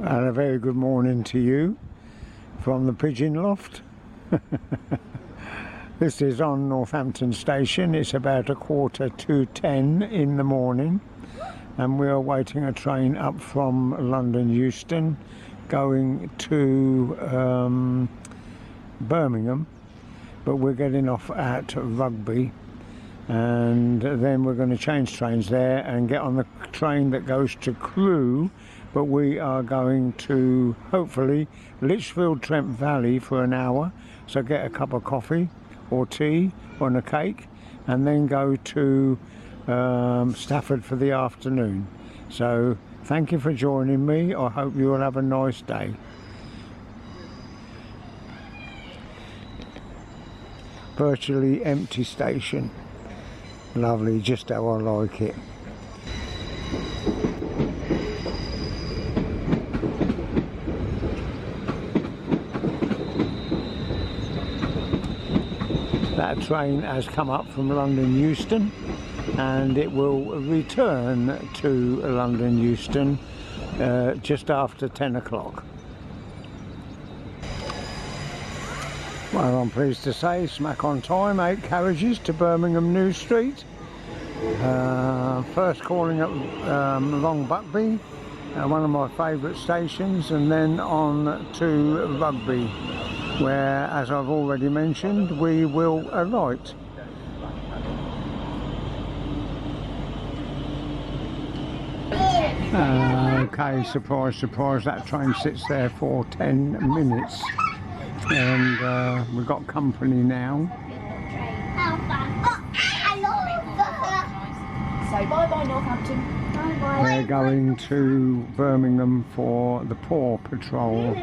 And a very good morning to you from the Pigeon Loft. This is on Northampton Station. It's about 9:45 in the morning, and we are waiting a train up from London Euston going to Birmingham, but we're getting off at Rugby, and then we're going to change trains there and get on the train that goes to Crewe. But we are going to, hopefully, Litchfield, Trent Valley for an hour, so get a cup of coffee or tea or a cake, and then go to Stafford for the afternoon. So thank you for joining me. I hope you will have a nice day. Virtually empty station. Lovely, just how I like it. That train has come up from London Euston, and it will return to London Euston just after 10 o'clock. Well, I'm pleased to say, smack on time, 8 carriages to Birmingham New Street. First calling at Long Buckby, one of my favourite stations, and then on to Rugby, where, as I've already mentioned, we will alight. Okay, surprise, surprise, that train sits there for 10 minutes, and we've got company now. So bye-bye Northampton. Bye-bye. We're going to Birmingham for the Paw Patrol.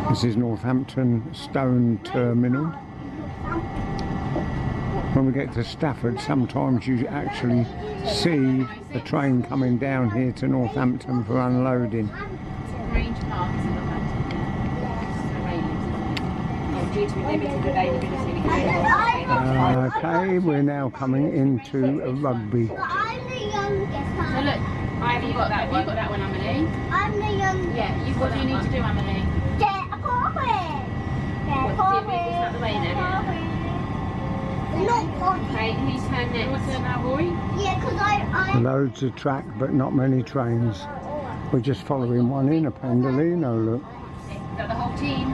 This is Northampton Stone Terminal. When we get to Stafford, sometimes you actually see the train coming down here to Northampton for unloading. Okay, we're now coming into Rugby. So look, have you got that? Have you got that one, Amelie? I'm the youngest. Yeah, what do you need to do, Amelie? Get a coffee. Get a coffee. Is that the way then? Not coffee. Okay, whose turn next? What's turn now, Roy? Yeah, because I... Loads of track, but not many trains. We're just following one in, a Pendolino, look. Is that the whole team?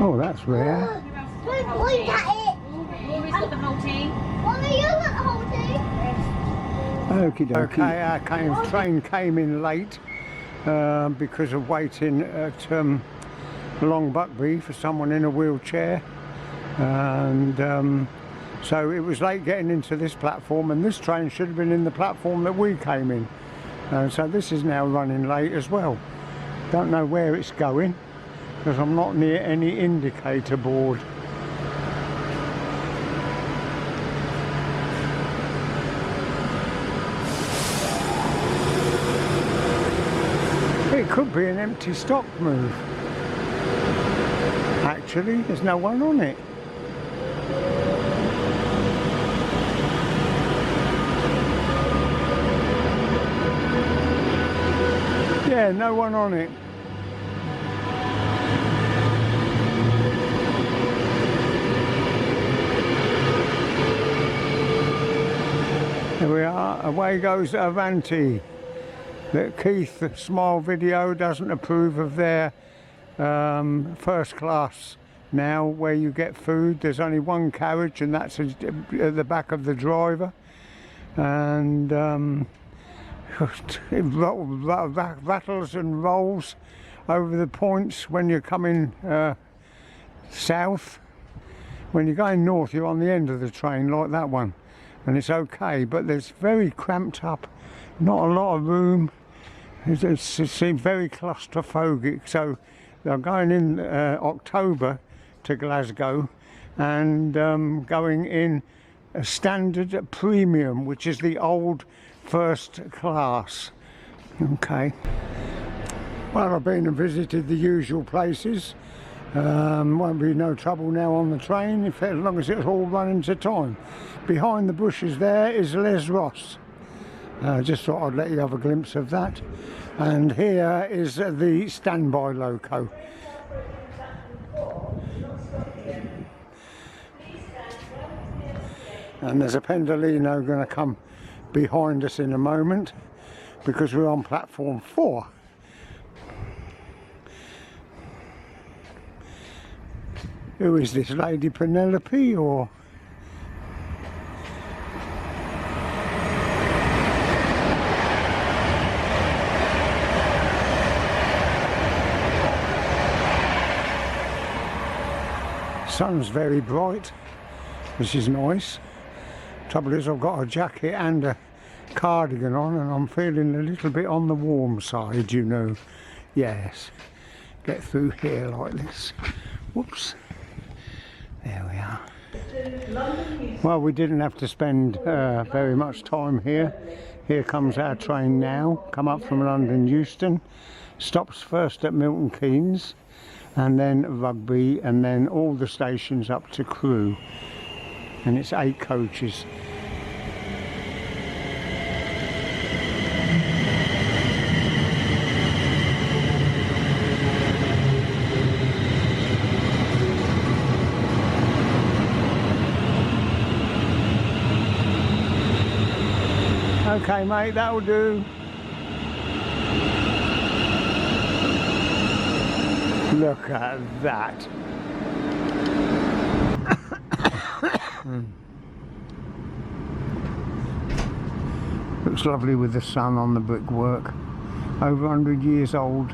Oh, that's rare. Don't point at it. Rory's got the whole team. Mommy, you got the whole thing. Okie dokie. Okay, our train came in late because of waiting at Long Buckby for someone in a wheelchair, and so it was late getting into this platform, and this train should have been in the platform that we came in, so this is now running late as well. Don't know where it's going because I'm not near any indicator board. It could be an empty stock move. Actually, there's no one on it. Yeah, no one on it. Here we are, away goes Avanti. The Keith Smile video doesn't approve of their first class now, where you get food. There's only one carriage, and that's at the back of the driver, and it rattles and rolls over the points when you're coming south. When you're going north, you're on the end of the train like that one, and it's okay, but there's very cramped up, not a lot of room. It seems very claustrophobic. So they're going in October to Glasgow, and going in a standard premium, which is the old first class. Okay. Well, I've been and visited the usual places. Won't be no trouble now on the train as long as it's all running to time. Behind the bushes there is Les Ross. Just thought I'd let you have a glimpse of that. And here is the standby loco. And there's a Pendolino going to come behind us in a moment because we're on platform 4. Who is this, Lady Penelope or? Sun's very bright, which is nice. Trouble is I've got a jacket and a cardigan on and I'm feeling a little bit on the warm side, you know. Yes, get through here like this. Whoops. There we are. Well, we didn't have to spend very much time here. Here comes our train now, come up from London Euston, stops first at Milton Keynes and then Rugby and then all the stations up to Crewe. And it's 8 coaches. Okay mate, that'll do. Look at that. Looks lovely with the sun on the brickwork. Over 100 years old.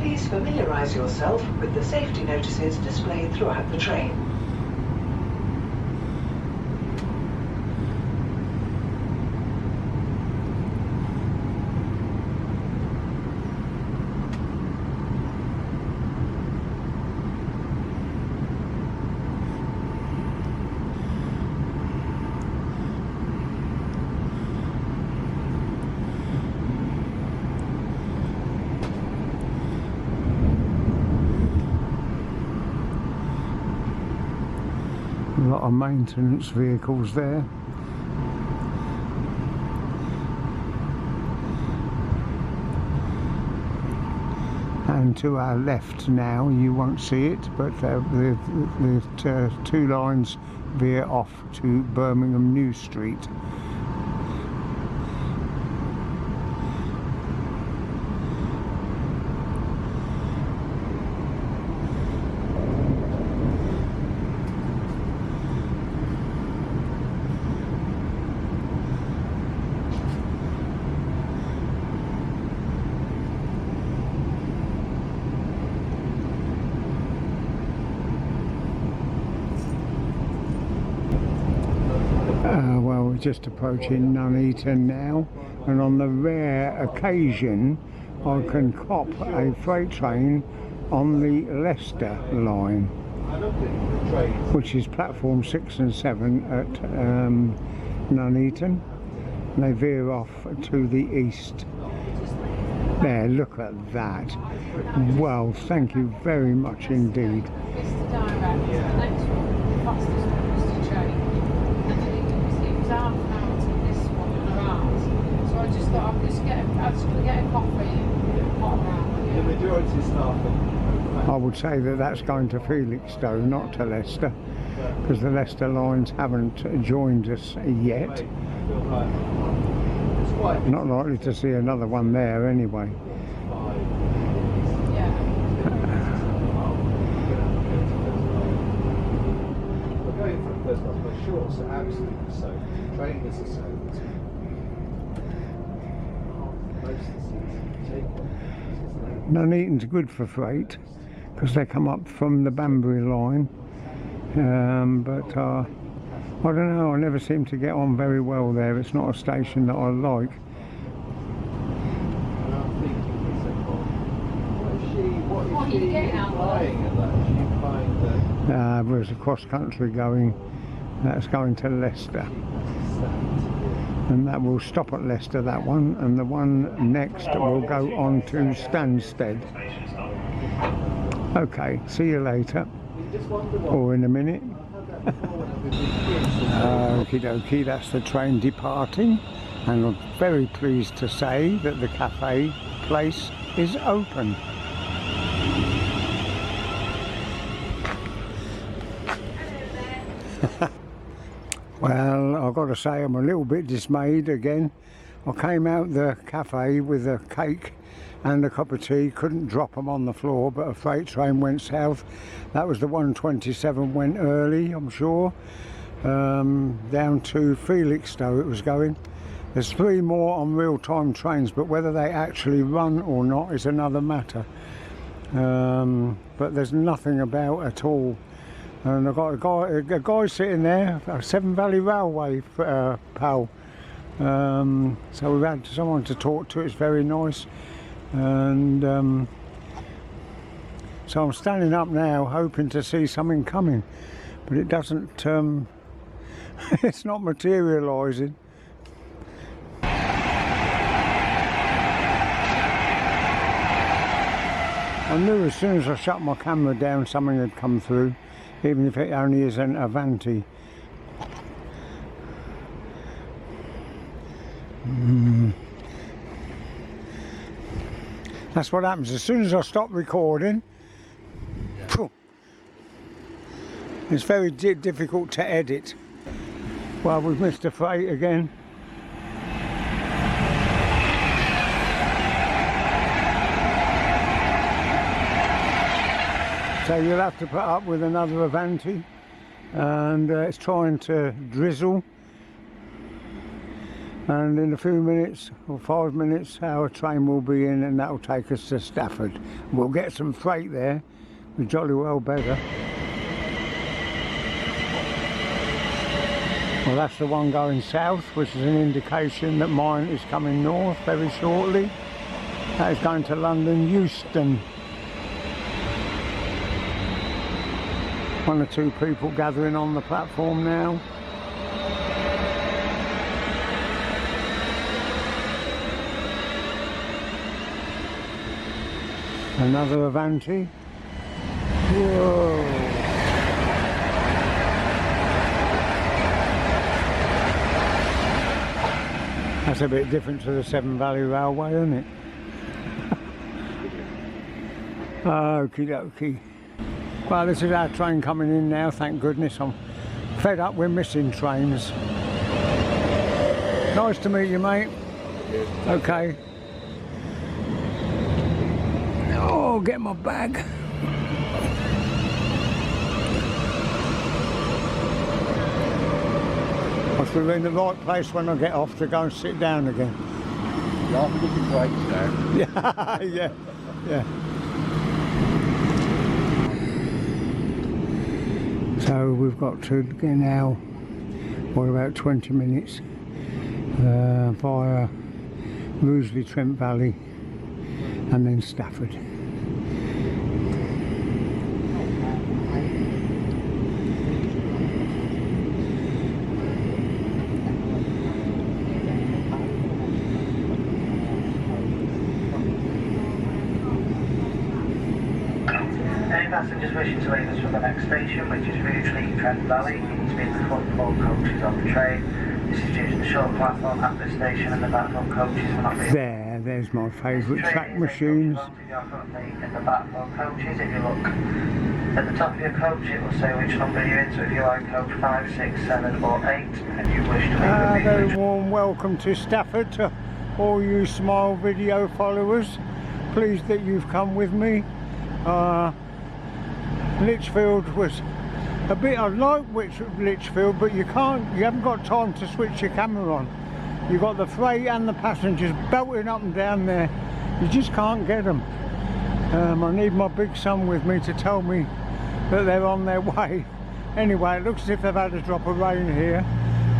Please familiarise yourself with the safety notices displayed throughout the train. A lot of maintenance vehicles there. And to our left now, you won't see it, but the 2 lines veer off to Birmingham New Street. Well, we're just approaching Nuneaton now, and on the rare occasion I can cop a freight train on the Leicester line, which is platform 6 and 7 at Nuneaton. And they veer off to the east. There, look at that. Well, thank you very much indeed. Mr. Director, the next one, the fastest one was to train. It was half an hour to this one and ours. So I just thought I was going to get a coffee and hot around. The majority staff. I would say that that's going to Felixstowe, not to Leicester, because the Leicester lines haven't joined us yet. Not likely to see another one there anyway. We're going for the first class, but shorts are absolutely so. Trainers are so. Most of the seats take. Nuneaton's good for freight because they come up from the Banbury line, but I don't know, I never seem to get on very well there. It's not a station that I like. And I'm thinking it's a What are you getting out Flying at that, you find There's a cross country going, that's going to Leicester. And that will stop at Leicester, that one, and the one next will go on to Stansted. Okay, see you later, or in a minute. Okie dokie, that's the train departing, and I'm very pleased to say that the cafe place is open. Well, I've got to say I'm a little bit dismayed again. I came out the cafe with a cake and a cup of tea, couldn't drop them on the floor, but a freight train went south. That was the 127, went early, I'm sure, down to Felixstowe it was going. There's 3 more on real-time trains, but whether they actually run or not is another matter. But there's nothing about at all. And I've got a guy sitting there, a Severn Valley Railway pal. So we've had someone to talk to, it's very nice. And so I'm standing up now hoping to see something coming, but it doesn't, it's not materialising. I knew as soon as I shut my camera down something had come through, even if it only is an Avanti. That's what happens as soon as I stop recording. It's very difficult to edit. Well, we've missed a freight again. So you'll have to put up with another Avanti, and it's trying to drizzle, and in a few minutes or 5 minutes our train will be in, and that will take us to Stafford. We'll get some freight there, we jolly well better. Well, that's the one going south, which is an indication that mine is coming north very shortly. That is going to London Euston. 1 or 2 people gathering on the platform now. Another Avanti. Whoa! That's a bit different to the Severn Valley Railway, isn't it? Okie dokie. Well, this is our train coming in now, thank goodness. I'm fed up with missing trains. Nice to meet you, mate. Okay. Oh, get my bag. I should be in the right place when I get off to go and sit down again. you're having a good break now. Yeah. So we've got to get now, for about 20 minutes, via Rugeley Trent Valley and then Stafford. Passengers wishing to leave us from the next station, which is Rugeley Trent Valley, you need to be in the front 4 coaches on the train. This is due to the short platform at this station, and the back 4 coaches will not be. There's my favourite track machines. In the back 4 coaches, if you look at the top of your coach, it will say which number you're in. So if you like coach 5, 6, 7, or 8, and you wish to leave a very warm welcome to Stafford to all you Smile Video followers. Pleased that you've come with me. Litchfield was a bit, I like Litchfield, but you haven't got time to switch your camera on. You've got the freight and the passengers belting up and down there. You just can't get them. I need my big son with me to tell me that they're on their way. Anyway, it looks as if they've had a drop of rain here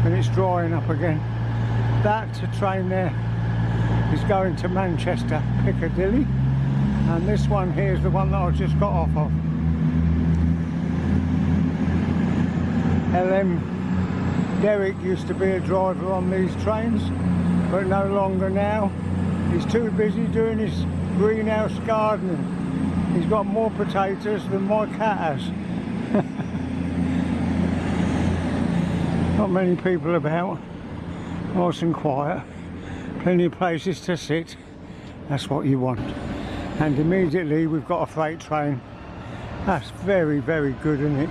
and it's drying up again. That train there is going to Manchester Piccadilly. And this one here is the one that I just got off of. LM Derek used to be a driver on these trains, but no longer now. He's too busy doing his greenhouse gardening. He's got more potatoes than my cat has. Not many people about, nice and quiet, plenty of places to sit. That's what you want. And immediately we've got a freight train. That's very, very good, isn't it?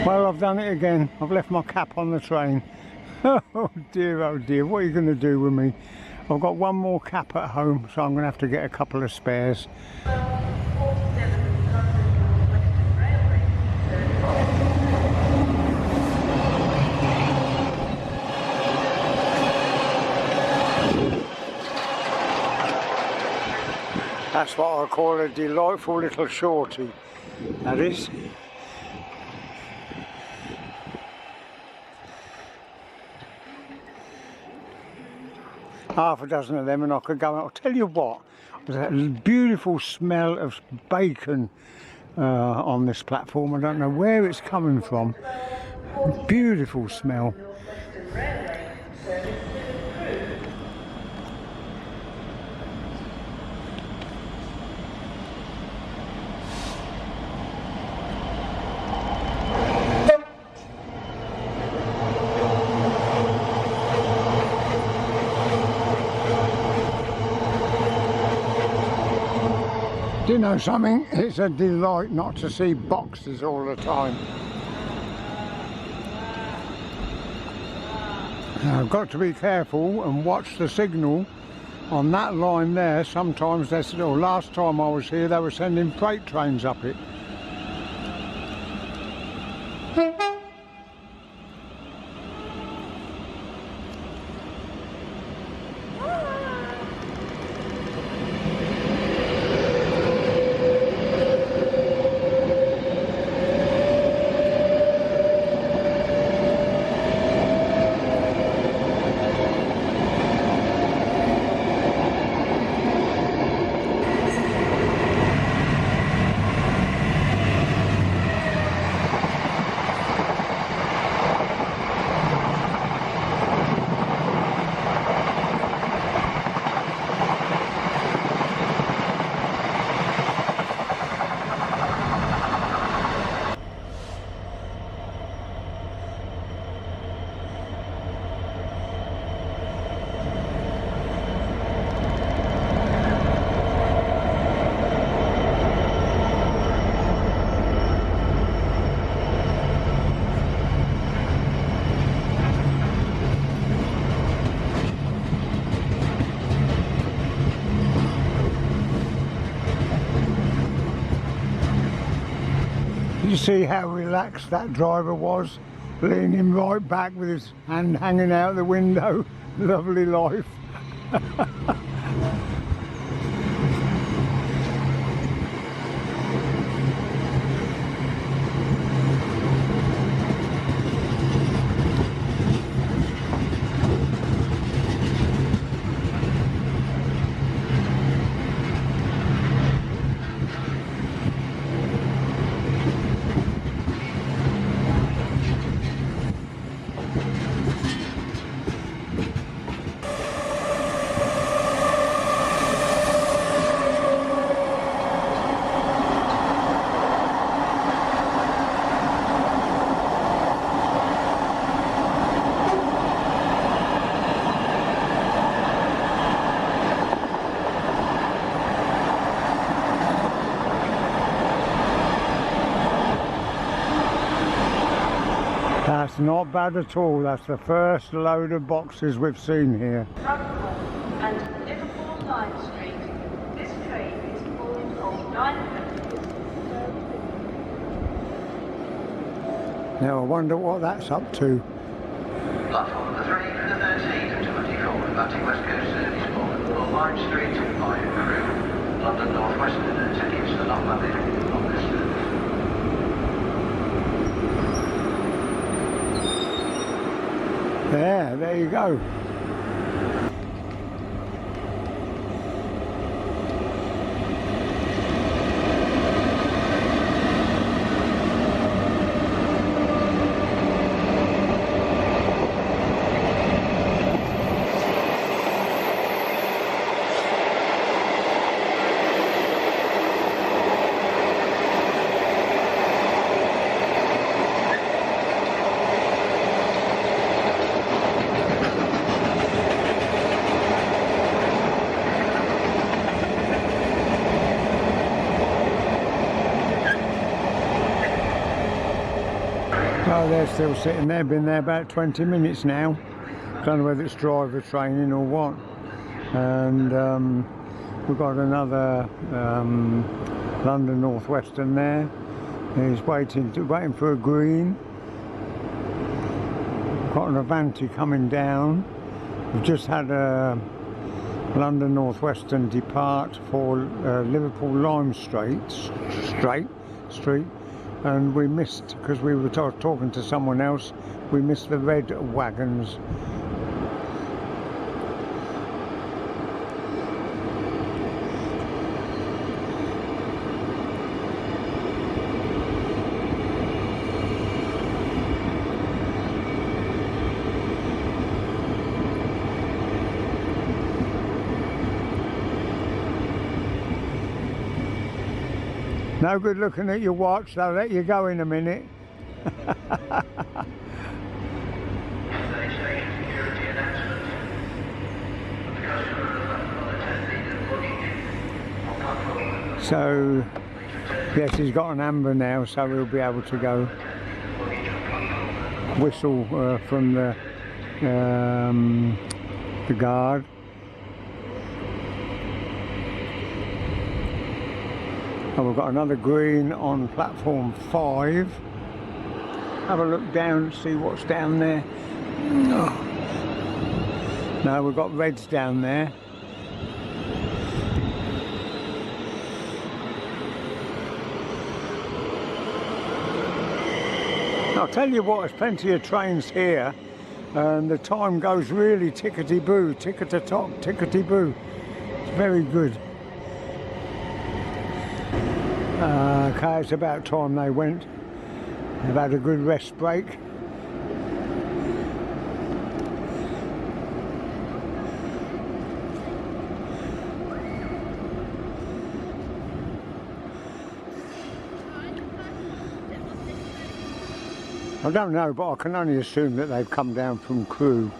Well, I've done it again. I've left my cap on the train. Oh dear, what are you going to do with me? I've got one more cap at home, so I'm going to have to get a couple of spares. That's what I call a delightful little shorty, that is. Half a dozen of them and I could go. I'll tell you what, there's that beautiful smell of bacon on this platform. I don't know where it's coming from. Beautiful smell. Do you know something? It's a delight not to see boxes all the time. Now, I've got to be careful and watch the signal on that line there. Sometimes they said, oh, last time I was here they were sending freight trains up it. You see how relaxed that driver was, leaning right back with his hand hanging out the window. Lovely life. That's not bad at all. That's the first load of boxes we've seen here. And Liverpool Line Street. This train is calling all 9 passengers. Now I wonder what that's up to. Platform number 3 for the 13th of 24, Atlantic West Coast service for Liverpool Line Street by crew. London North Western tickets are not valid on this service. There you go. Oh, they're still sitting there, been there about 20 minutes now. Don't know whether it's driver training or what. And we've got another London North Western there. He's waiting for a green. Got an Avanti coming down. We've just had a London North Western depart for Liverpool Lime Street. And we missed, because we were talking to someone else, we missed the red wagons. No good looking at your watch, they'll let you go in a minute. So, yes, he's got an amber now, so we'll be able to go whistle from the guard. And we've got another green on platform 5. Have a look down, see what's down there. Oh. No, we've got reds down there. I'll tell you what, there's plenty of trains here, and the time goes really tickety-boo, tick-a-tock, tickety-boo. It's very good. Okay, it's about time they went. They've had a good rest break. I don't know, but I can only assume that they've come down from Crewe.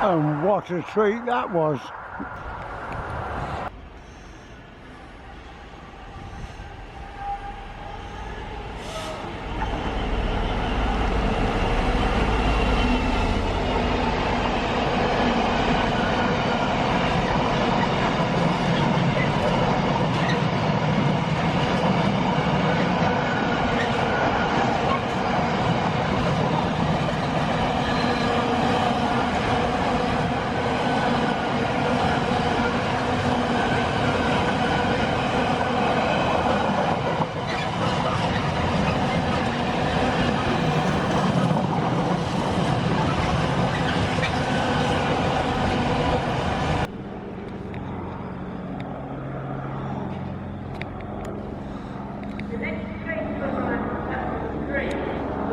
And what a treat that was.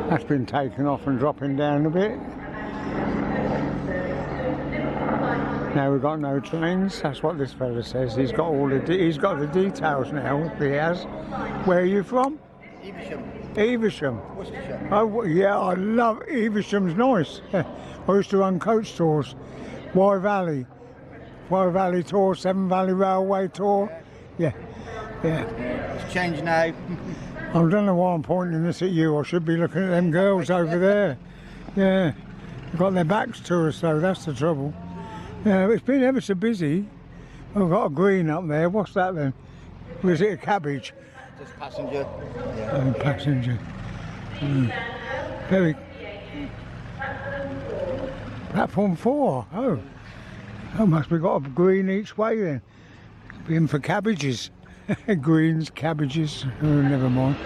That's been taken off and dropping down a bit. Now we've got no trains. That's what this fella says. He's got all the the details now. He has. Where are you from? Evesham. Evesham. Worcestershire. Oh yeah, I love Evesham's nice. I used to run coach tours. Wye Valley tour, Severn Valley Railway tour. Yeah. It's changed now. I don't know why I'm pointing this at you. I should be looking at them girls over there. Yeah, they've got their backs to us though, that's the trouble. Yeah, it's been ever so busy. I've got a green up there. What's that then? Or is it a cabbage? Just passenger. Yeah. Oh, passenger. Very. Platform 4. Oh. Must be got a green each way then. Be in for cabbages. Greens, cabbages. Oh, never mind.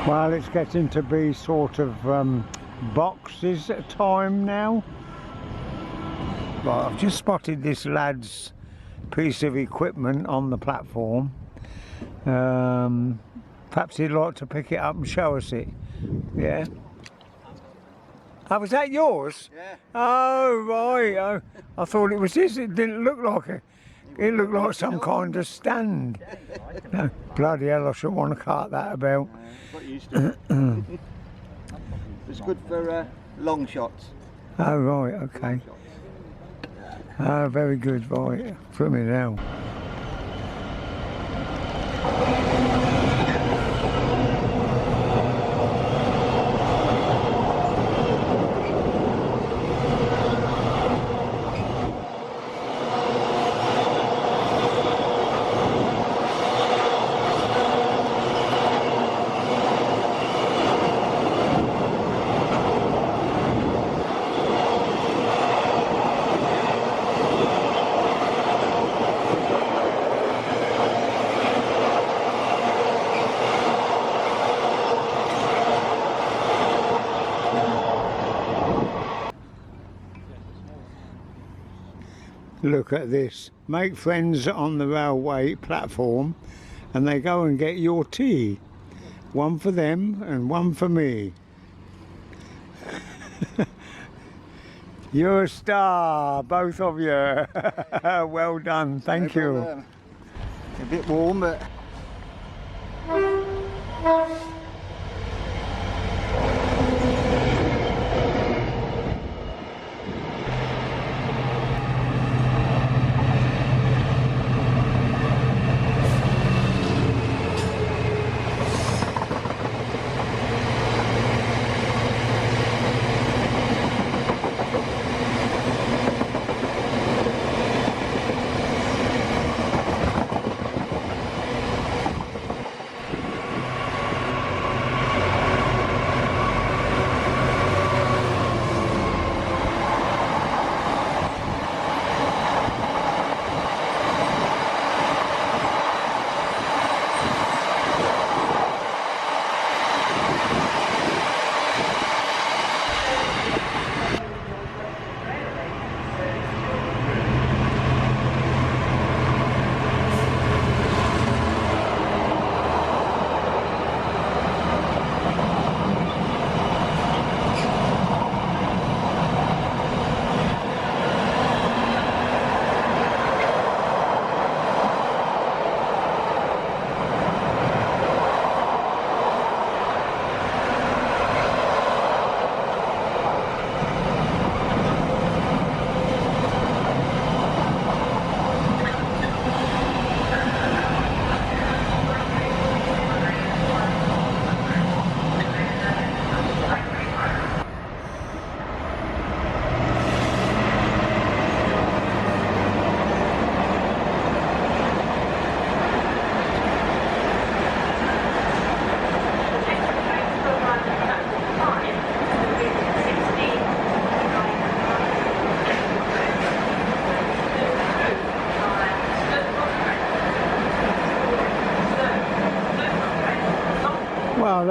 Well, it's getting to be sort of boxes time now. Right, I've just spotted this lad's piece of equipment on the platform. Perhaps he'd like to pick it up and show us it. Yeah. Oh, was that yours? Yeah. Oh, right. Oh, I thought it was his. It didn't look like it. It looked like some kind of stand. No, bloody hell, I shouldn't want to cart that about. Got used to it. It's good for long shots. Oh, right, okay. Ah, very good, right. For me now. Look at this. Make friends on the railway platform and they go and get your tea. One for them and one for me. You're a star, both of you. Well done, thank you. A bit warm, but...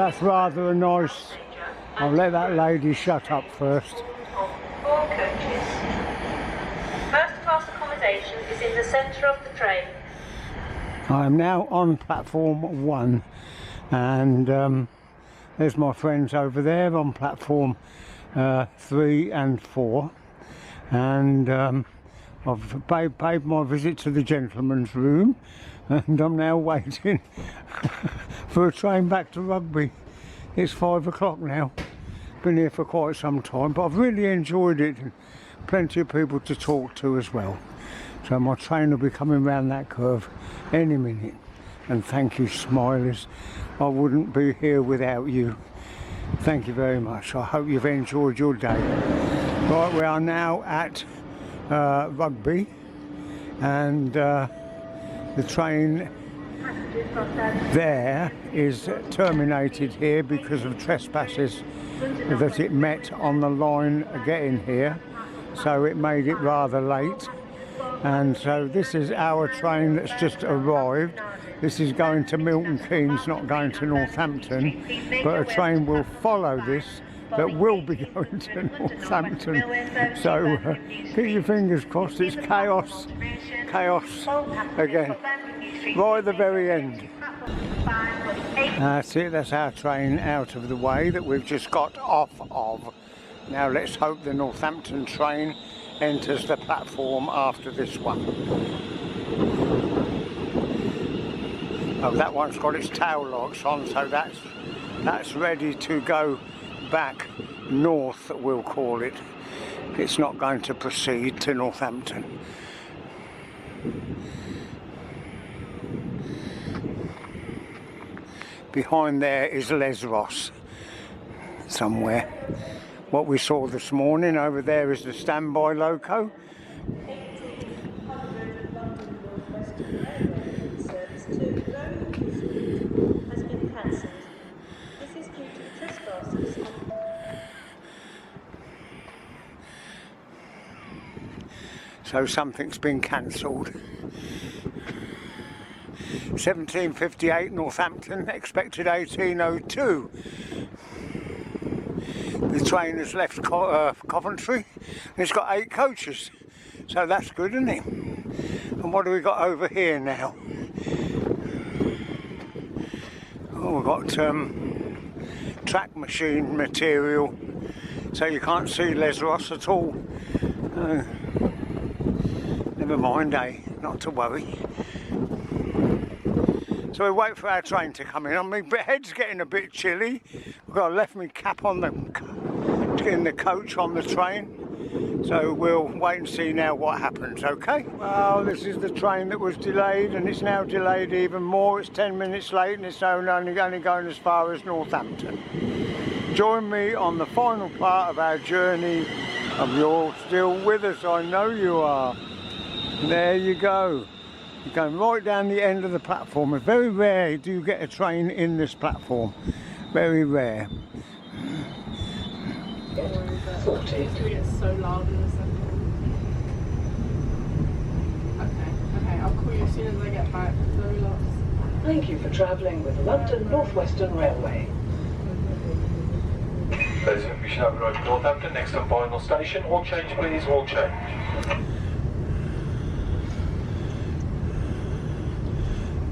that's rather a nice... I'll let that lady shut up first. Of 4 coaches. First class accommodation is in the centre of the train. I am now on platform 1, and there's my friends over there on platform 3 and 4, and I've paid my visit to the gentleman's room, and I'm now waiting for a train back to Rugby. It's 5 o'clock now. Been here for quite some time, but I've really enjoyed it, and plenty of people to talk to as well. So my train will be coming round that curve any minute. And thank you, Smileys. I wouldn't be here without you. Thank you very much. I hope you've enjoyed your day. Right, we are now at Rugby, and the train there is terminated here because of trespassers that it met on the line getting here, so it made it rather late. And so this is our train that's just arrived. This is going to Milton Keynes, not going to Northampton, but a train will follow this that will be going to Northampton. So keep your fingers crossed. It's chaos again, right at the very end. That's it, that's our train out of the way that we've just got off of. Now let's hope the Northampton train enters the platform after this one. Oh, that one's got its tail lights on, so that's ready to go back north, we'll call it. It's not going to proceed to Northampton. Behind there is Les Ross somewhere. What we saw this morning over there is the standby loco. So something's been cancelled. 17:58 Northampton, expected 18:02. The train has left Coventry, and it's got 8 coaches, so that's good, isn't it? And what do we got over here now? Oh, we've got track machine material, so you can't see Les Ross at all. Never mind, not to worry. So we wait for our train to come in. My head's getting a bit chilly. I've got left my cap on in the coach on the train. So we'll wait and see now what happens, okay? Well, this is the train that was delayed, and it's now delayed even more. It's 10 minutes late, and it's only going as far as Northampton. Join me on the final part of our journey. You're all still with us, I know you are. There you go. You're going right down the end of the platform. It's very rare do you get a train in this platform. Very rare. It's so loud in a second. Okay, I'll call you as soon as I get back. Very lost. Thank you for travelling with London North Western Railway. Ladies and gentlemen, we should have arrived at Northampton, next and final station. All change please, all change.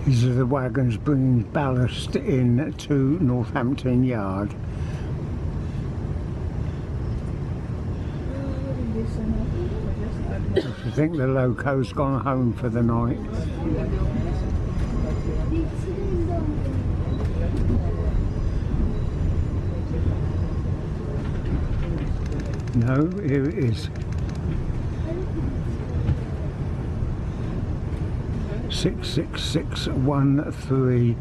These are the wagons bringing ballast in to Northampton Yard. I think the loco's gone home for the night. No, here it is. 66613